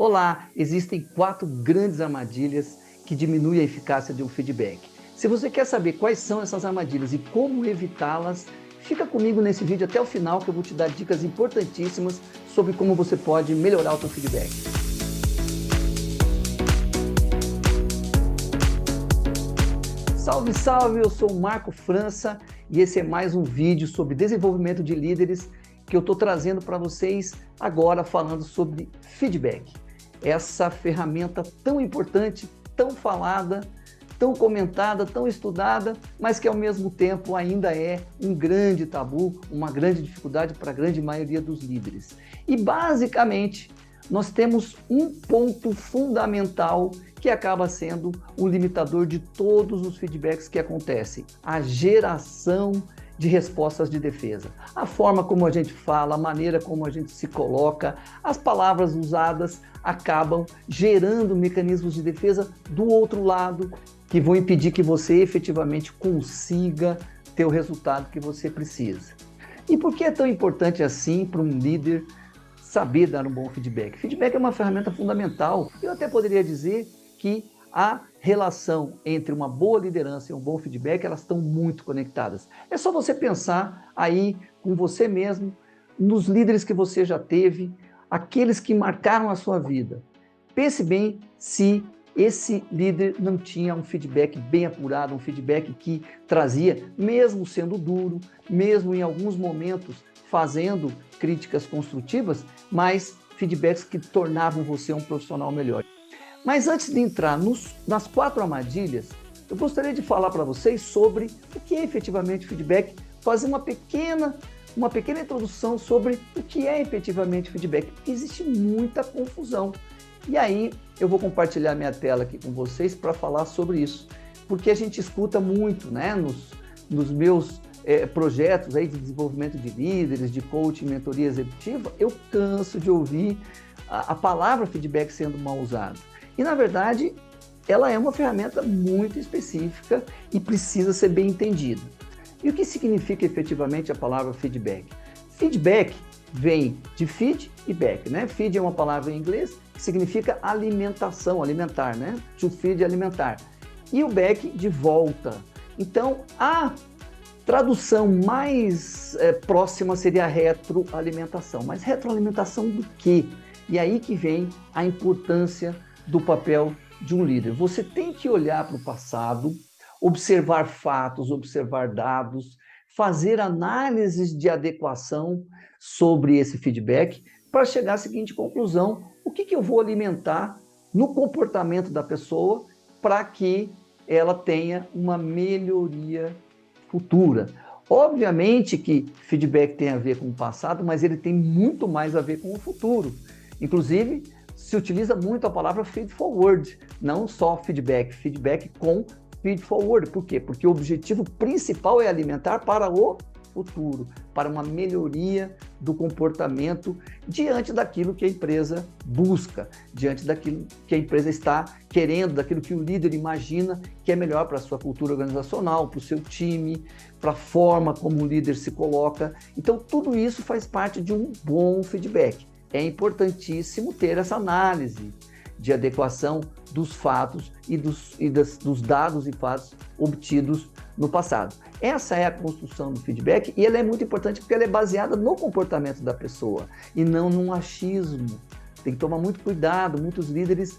Olá, existem 4 grandes armadilhas que diminuem a eficácia de um feedback. Se você quer saber quais são essas armadilhas e como evitá-las, fica comigo nesse vídeo até o final que eu vou te dar dicas importantíssimas sobre como você pode melhorar o seu feedback. Salve, salve! Eu sou o Marco França e esse é mais um vídeo sobre desenvolvimento de líderes que eu estou trazendo para vocês agora falando sobre feedback. Essa ferramenta tão importante, tão falada, tão comentada, tão estudada, mas que ao mesmo tempo ainda é um grande tabu, uma grande dificuldade para a grande maioria dos líderes. E basicamente nós temos um ponto fundamental que acaba sendo o limitador de todos os feedbacks que acontecem: a geração de respostas de defesa. A forma como a gente fala, a maneira como a gente se coloca, as palavras usadas acabam gerando mecanismos de defesa do outro lado que vão impedir que você efetivamente consiga ter o resultado que você precisa. E por que é tão importante assim para um líder saber dar um bom feedback? Feedback é uma ferramenta fundamental. Eu até poderia dizer que a relação entre uma boa liderança e um bom feedback, elas estão muito conectadas. É só você pensar aí com você mesmo, nos líderes que você já teve, aqueles que marcaram a sua vida. Pense bem se esse líder não tinha um feedback bem apurado, um feedback que trazia, mesmo sendo duro, mesmo em alguns momentos fazendo críticas construtivas, mas feedbacks que tornavam você um profissional melhor. Mas antes de entrar nas 4 armadilhas, eu gostaria de falar para vocês sobre o que é efetivamente feedback, fazer uma pequena introdução sobre o que é efetivamente feedback, porque existe muita confusão. E aí eu vou compartilhar minha tela aqui com vocês para falar sobre isso, porque a gente escuta muito, né, nos meus projetos aí de desenvolvimento de líderes, de coaching, mentoria executiva, eu canso de ouvir a palavra feedback sendo mal usada. E, na verdade, ela é uma ferramenta muito específica e precisa ser bem entendida. E o que significa efetivamente a palavra feedback? Feedback vem de feed e back, né? Feed é uma palavra em inglês que significa alimentação, alimentar, né? To feed é alimentar. E o back de volta. Então, a tradução mais próxima seria retroalimentação. Mas retroalimentação do quê? E aí que vem a importância do papel de um líder. Você tem que olhar para o passado, observar fatos, observar dados, fazer análises de adequação sobre esse feedback para chegar à seguinte conclusão: o que eu vou alimentar no comportamento da pessoa para que ela tenha uma melhoria futura. Obviamente que feedback tem a ver com o passado, mas ele tem muito mais a ver com o futuro. Inclusive, se utiliza muito a palavra feed forward, não só feedback, feedback com feed forward. Por quê? Porque o objetivo principal é alimentar para o futuro, para uma melhoria do comportamento diante daquilo que a empresa busca, diante daquilo que a empresa está querendo, daquilo que o líder imagina que é melhor para a sua cultura organizacional, para o seu time, para a forma como o líder se coloca. Então, tudo isso faz parte de um bom feedback. É importantíssimo ter essa análise de adequação dos fatos e dos dados e fatos obtidos no passado. Essa é a construção do feedback e ela é muito importante porque ela é baseada no comportamento da pessoa e não num achismo. Tem que tomar muito cuidado, muitos líderes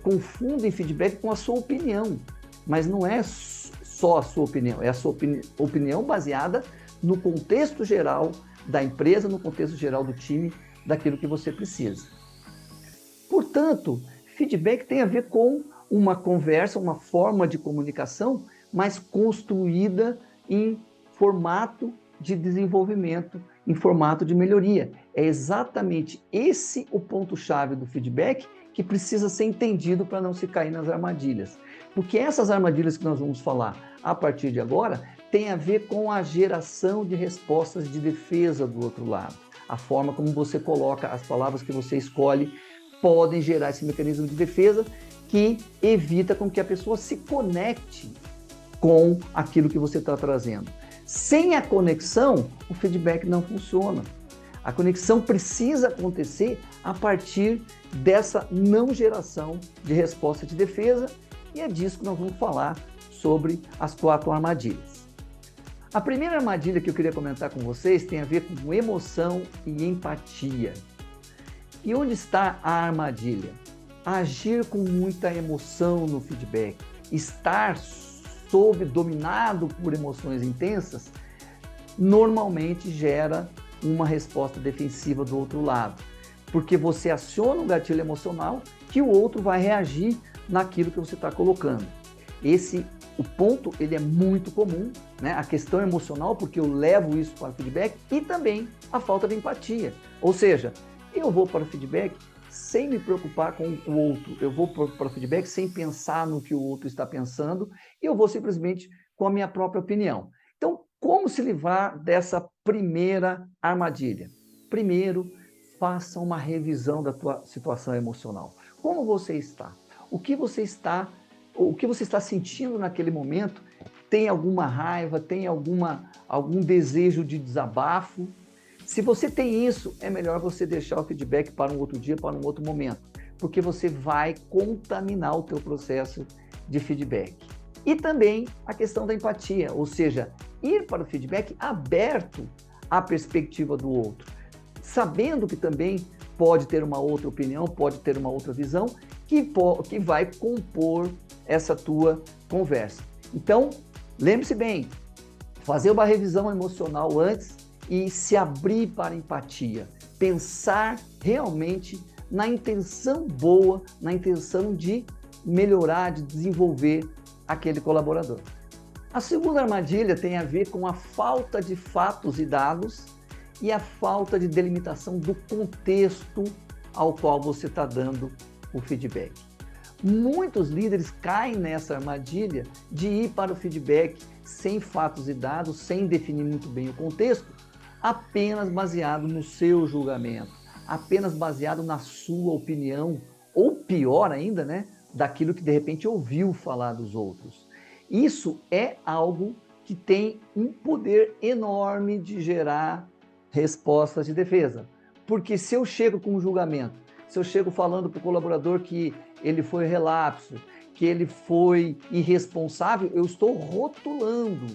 confundem feedback com a sua opinião, mas não é só a sua opinião, é a sua opinião baseada no contexto geral da empresa, no contexto geral do time, daquilo que você precisa. Portanto, feedback tem a ver com uma conversa, uma forma de comunicação, mas construída em formato de desenvolvimento, em formato de melhoria. É exatamente esse o ponto-chave do feedback que precisa ser entendido para não se cair nas armadilhas. Porque essas armadilhas que nós vamos falar a partir de agora têm a ver com a geração de respostas de defesa do outro lado. A forma como você coloca, as palavras que você escolhe, podem gerar esse mecanismo de defesa que evita com que a pessoa se conecte com aquilo que você está trazendo. Sem a conexão, o feedback não funciona. A conexão precisa acontecer a partir dessa não geração de resposta de defesa, e é disso que nós vamos falar sobre as 4 armadilhas. A primeira armadilha que eu queria comentar com vocês tem a ver com emoção e empatia. E onde está a armadilha? Agir com muita emoção no feedback, estar dominado por emoções intensas, normalmente gera uma resposta defensiva do outro lado, porque você aciona um gatilho emocional que o outro vai reagir naquilo que você está colocando. O ponto ele é muito comum, né? A questão emocional, porque eu levo isso para o feedback, e também a falta de empatia. Ou seja, eu vou para o feedback sem me preocupar com o outro, eu vou para o feedback sem pensar no que o outro está pensando, e eu vou simplesmente com a minha própria opinião. Então, como se livrar dessa primeira armadilha? Primeiro, faça uma revisão da tua situação emocional. Como você está? O que você está sentindo naquele momento? Tem alguma raiva? Tem algum desejo de desabafo? Se você tem isso, é melhor você deixar o feedback para um outro dia, para um outro momento, porque você vai contaminar o teu processo de feedback. E também a questão da empatia, ou seja, ir para o feedback aberto à perspectiva do outro, sabendo que também pode ter uma outra opinião, pode ter uma outra visão, que vai compor essa tua conversa. Então, lembre-se bem, fazer uma revisão emocional antes e se abrir para a empatia, pensar realmente na intenção boa, na intenção de melhorar, de desenvolver aquele colaborador. A segunda armadilha tem a ver com a falta de fatos e dados e a falta de delimitação do contexto ao qual você está dando o feedback. Muitos líderes caem nessa armadilha de ir para o feedback sem fatos e dados, sem definir muito bem o contexto, apenas baseado no seu julgamento, apenas baseado na sua opinião, ou pior ainda, né, daquilo que de repente ouviu falar dos outros. Isso é algo que tem um poder enorme de gerar respostas de defesa. Porque se eu chego com um julgamento, se eu chego falando para o colaborador que ele foi relapso, que ele foi irresponsável, eu estou rotulando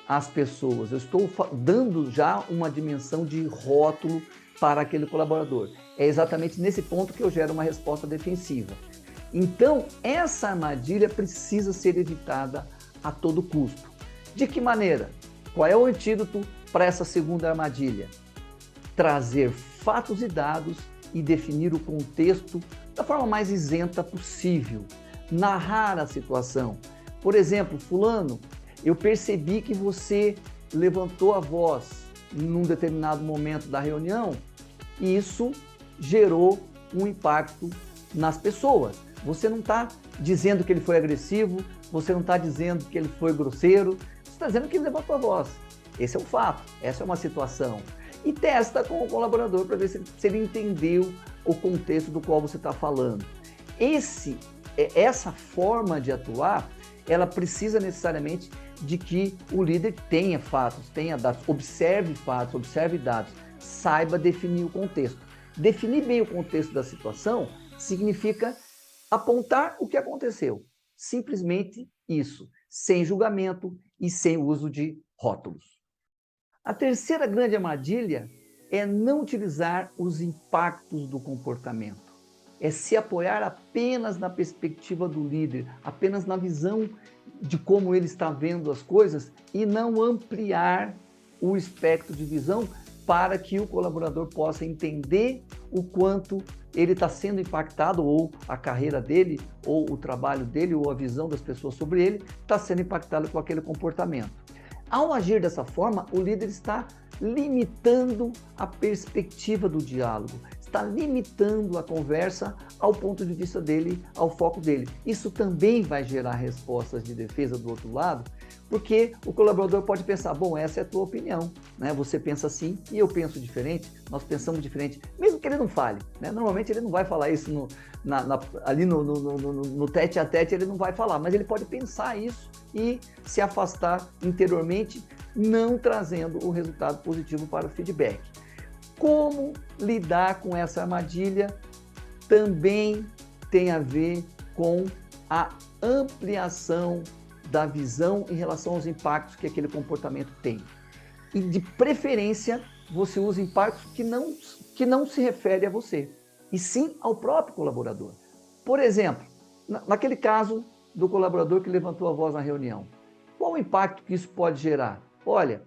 as pessoas, eu estou dando já uma dimensão de rótulo para aquele colaborador. É exatamente nesse ponto que eu gero uma resposta defensiva. Então, essa armadilha precisa ser evitada a todo custo. De que maneira? Qual é o antídoto para essa segunda armadilha? Trazer fatos e dados e definir o contexto da forma mais isenta possível. Narrar a situação. Por exemplo, fulano, eu percebi que você levantou a voz num determinado momento da reunião e isso gerou um impacto nas pessoas. Você não está dizendo que ele foi agressivo, você não está dizendo que ele foi grosseiro, você está dizendo que ele levantou a voz. Esse é um fato, essa é uma situação. E testa com o colaborador para ver se ele entendeu o contexto do qual você está falando. Essa forma de atuar, ela precisa necessariamente de que o líder tenha fatos, tenha dados, observe fatos, observe dados, saiba definir o contexto. Definir bem o contexto da situação significa apontar o que aconteceu. Simplesmente isso, sem julgamento e sem uso de rótulos. A terceira grande armadilha é não utilizar os impactos do comportamento. É se apoiar apenas na perspectiva do líder, apenas na visão de como ele está vendo as coisas e não ampliar o espectro de visão para que o colaborador possa entender o quanto ele está sendo impactado, ou a carreira dele, ou o trabalho dele, ou a visão das pessoas sobre ele está sendo impactada com aquele comportamento. Ao agir dessa forma, o líder está limitando a perspectiva do diálogo, está limitando a conversa ao ponto de vista dele, ao foco dele. Isso também vai gerar respostas de defesa do outro lado, porque o colaborador pode pensar, bom, essa é a tua opinião, né? Você pensa assim e eu penso diferente, nós pensamos diferente, mesmo que ele não fale, né? Normalmente ele não vai falar isso ali no tete a tete, ele não vai falar, mas ele pode pensar isso e se afastar interiormente, não trazendo o resultado positivo para o feedback. Como lidar com essa armadilha também tem a ver com a ampliação da visão em relação aos impactos que aquele comportamento tem. E de preferência, você usa impactos que não se refere a você, e sim ao próprio colaborador. Por exemplo, naquele caso do colaborador que levantou a voz na reunião, qual o impacto que isso pode gerar? Olha,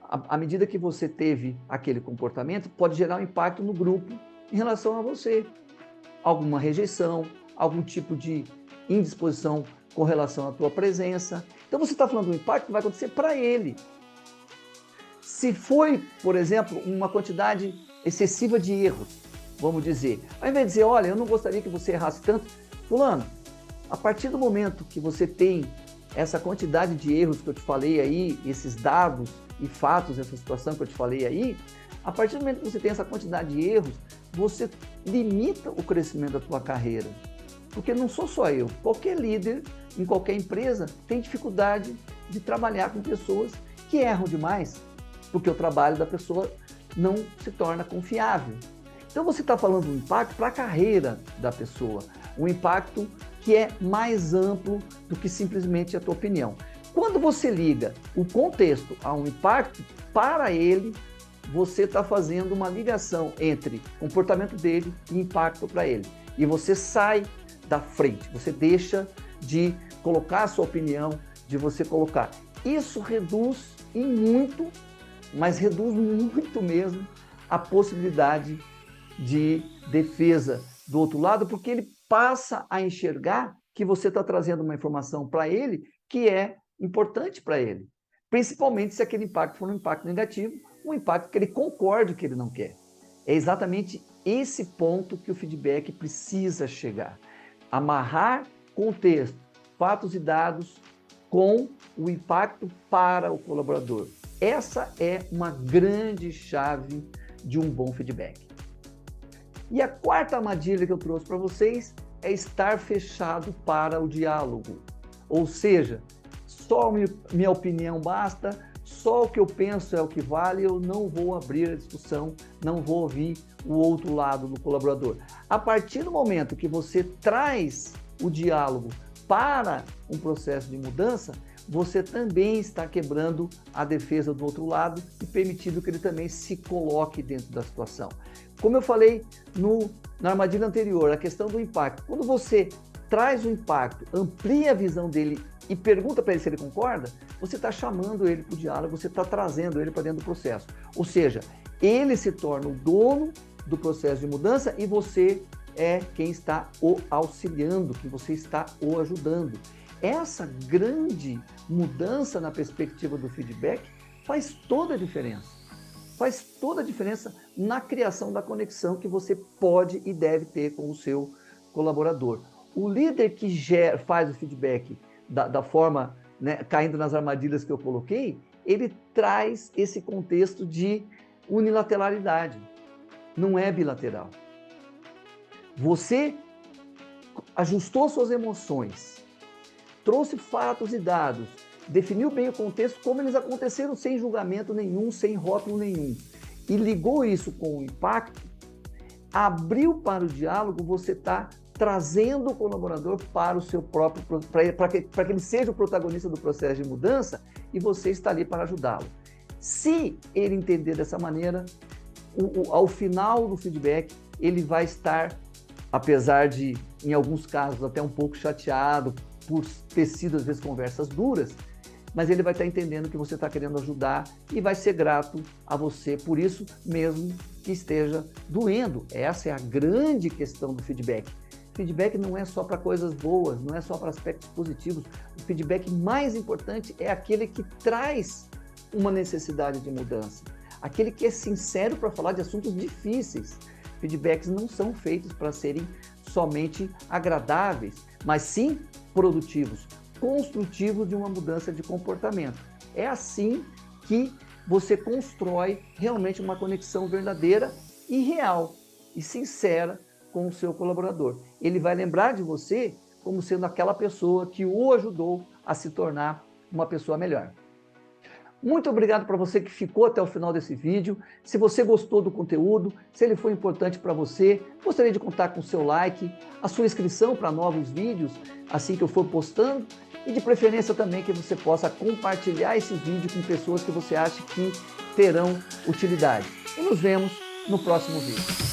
à medida que você teve aquele comportamento, pode gerar um impacto no grupo em relação a você. Alguma rejeição, algum tipo de indisposição com relação à tua presença. Então você está falando do impacto que vai acontecer para ele. Se foi, por exemplo, uma quantidade excessiva de erros, vamos dizer, ao invés de dizer, olha, eu não gostaria que você errasse tanto, fulano, a partir do momento que você tem essa quantidade de erros que eu te falei aí, esses dados e fatos dessa situação que eu te falei aí, a partir do momento que você tem essa quantidade de erros, você limita o crescimento da tua carreira. Porque não sou só eu, qualquer líder em qualquer empresa tem dificuldade de trabalhar com pessoas que erram demais, porque o trabalho da pessoa não se torna confiável. Então você está falando do impacto para a carreira da pessoa, um impacto que é mais amplo do que simplesmente a tua opinião. Quando você liga o contexto a um impacto para ele, você está fazendo uma ligação entre o comportamento dele e impacto para ele. E você sai da frente, você deixa de colocar a sua opinião, de você colocar. Isso reduz em muito, mas reduz muito mesmo, a possibilidade de defesa do outro lado, porque ele passa a enxergar que você está trazendo uma informação para ele que é importante para ele. Principalmente se aquele impacto for um impacto negativo, um impacto que ele concorde que ele não quer. É exatamente esse ponto que o feedback precisa chegar. Amarrar contexto, fatos e dados com o impacto para o colaborador. Essa é uma grande chave de um bom feedback. E a quarta armadilha que eu trouxe para vocês é estar fechado para o diálogo. Ou seja, só minha opinião basta, só o que eu penso é o que vale, eu não vou abrir a discussão, não vou ouvir o outro lado do colaborador. A partir do momento que você traz o diálogo para um processo de mudança, você também está quebrando a defesa do outro lado e permitindo que ele também se coloque dentro da situação. Como eu falei na armadilha anterior, a questão do impacto. Quando você traz o impacto, amplia a visão dele e pergunta para ele se ele concorda, você está chamando ele para o diálogo, você está trazendo ele para dentro do processo. Ou seja, ele se torna o dono do processo de mudança e você é quem está o auxiliando, que você está o ajudando. Essa grande mudança na perspectiva do feedback faz toda a diferença. Faz toda a diferença na criação da conexão que você pode e deve ter com o seu colaborador. O líder que faz o feedback da forma, né, caindo nas armadilhas que eu coloquei, ele traz esse contexto de unilateralidade. Não é bilateral. Você ajustou suas emoções, trouxe fatos e dados, definiu bem o contexto, como eles aconteceram sem julgamento nenhum, sem rótulo nenhum, e ligou isso com o impacto, abriu para o diálogo, você está trazendo o colaborador para o seu próprio, para que ele seja o protagonista do processo de mudança e você está ali para ajudá-lo. Se ele entender dessa maneira, ao final do feedback, ele vai estar, apesar de, em alguns casos, até um pouco chateado por ter sido, às vezes, conversas duras, mas ele vai estar entendendo que você está querendo ajudar e vai ser grato a você por isso, mesmo que esteja doendo. Essa é a grande questão do feedback. Feedback não é só para coisas boas, não é só para aspectos positivos. O feedback mais importante é aquele que traz uma necessidade de mudança, aquele que é sincero para falar de assuntos difíceis. Feedbacks não são feitos para serem somente agradáveis, mas sim produtivos, construtivos de uma mudança de comportamento. É assim que você constrói realmente uma conexão verdadeira e real e sincera com o seu colaborador. Ele vai lembrar de você como sendo aquela pessoa que o ajudou a se tornar uma pessoa melhor. Muito obrigado para você que ficou até o final desse vídeo. Se você gostou do conteúdo, se ele foi importante para você, gostaria de contar com o seu like, a sua inscrição para novos vídeos, assim que eu for postando, e de preferência também que você possa compartilhar esse vídeo com pessoas que você acha que terão utilidade. E nos vemos no próximo vídeo.